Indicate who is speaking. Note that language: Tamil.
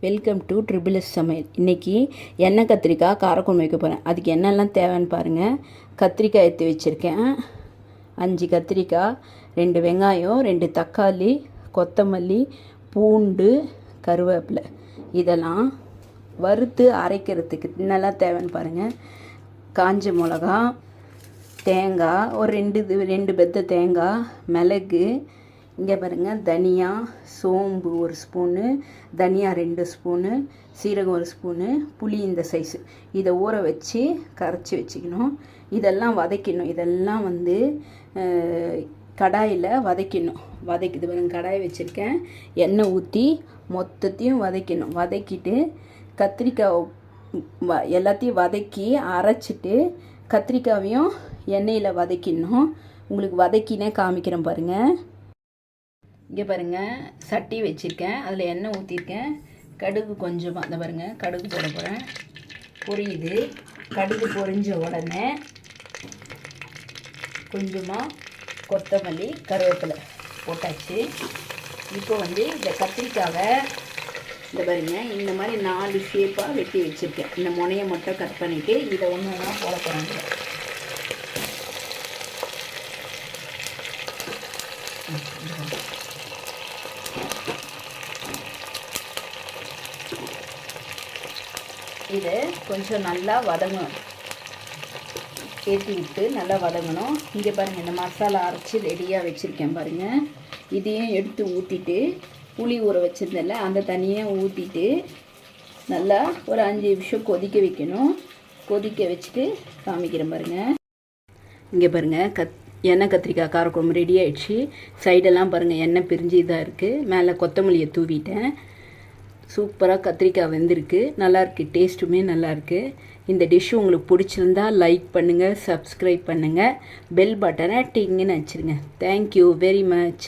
Speaker 1: வெல்கம் டு ட்ரிபிள்எஸ் சமையல். இன்றைக்கி எண்ணெய் கத்திரிக்காய் காரக்குழம்பு வைக்க போகிறேன். அதுக்கு என்னெல்லாம் தேவைன்னு பாருங்கள். கத்திரிக்காய் எடுத்து வச்சுருக்கேன், 5 கத்திரிக்காய், 2 வெங்காயம், 2 தக்காளி, கொத்தமல்லி, பூண்டு, கருவேப்பிலை. இதெல்லாம் வறுத்து அரைக்கிறதுக்கு என்னெல்லாம் தேவைன்னு பாருங்கள். காஞ்ச மிளகா, தேங்காய், ஒரு 2 பெத்த தேங்காய், மிளகு, இங்கே பாருங்கள் தனியா, சோம்பு 1 ஸ்பூனு, தனியா 2 ஸ்பூனு, சீரகம் 1 ஸ்பூனு, புளி இந்த சைஸு. இதை ஊற வச்சு கரைச்சி வச்சுக்கணும். இதெல்லாம் வதக்கணும். இதெல்லாம் கடாயில் வதக்கணும். வதக்கிது பாருங்கள், கடாயை வச்சுருக்கேன். எண்ணெய் ஊற்றி மொத்தத்தையும் வதக்கணும். வதக்கிட்டு கத்திரிக்காய் எல்லாத்தையும் வதக்கி அரைச்சிட்டு கத்திரிக்காவையும் எண்ணெயில் வதக்கிடணும். உங்களுக்கு வதக்கினே காமிக்கிறேன் பாருங்கள். இங்கே பாருங்கள், சட்டி வச்சுருக்கேன், அதில் எண்ணெய் ஊற்றிருக்கேன். கடுகு கொஞ்சமாக அந்த பாருங்கள், கடுகு போட போகிறேன். பொரியுது. கடுகு பொரிஞ்ச உடனே கொஞ்சமாக கொத்தமல்லி, கருவேப்பிலை போட்டாச்சு. இப்போ இந்த கத்திரிக்காவை இந்த பாருங்கள், இந்த மாதிரி 4 ஷேப்பாக வெட்டி வச்சுருக்கேன். இந்த முனையை மட்டும் கட் பண்ணிவிட்டு இதை ஒன்று ஒன்றா போட போகிறாங்க. இதை கொஞ்சம் நல்லா வதங்கணும். ஏற்றி விட்டு நல்லா வதங்கணும். இங்கே பாருங்கள், இந்த மசாலா அரைச்சி ரெடியாக வச்சுருக்கேன் பாருங்கள். இதையும் எடுத்து ஊற்றிட்டு புளி ஊற வச்சுருந்தேன்ல அந்த தண்ணியை ஊற்றிட்டு நல்லா ஒரு 5 நிமிஷம் கொதிக்க வைக்கணும். கொதிக்க வச்சுட்டு காமிக்கிறேன் பாருங்கள். இங்கே பாருங்கள், எண்ணெய் கத்திரிக்காய் காரக்குழம்பு ரெடி ஆகிடுச்சு. சைடெல்லாம் பாருங்கள், எண்ணெய் பிரிஞ்சு இதாக இருக்குது. மேலே கொத்தமல்லியை தூவிட்டேன். சூப்பராக கத்திரிக்காய் வெந்திருக்கு. நல்லாயிருக்கு, டேஸ்ட்டுமே நல்லாயிருக்கு. இந்த டிஷ்ஷு உங்களுக்கு பிடிச்சிருந்தா லைக் பண்ணுங்கள், சப்ஸ்கிரைப் பண்ணுங்கள், பெல் பட்டனை டிங்குன்னு வச்சுருங்க. Thank you very much.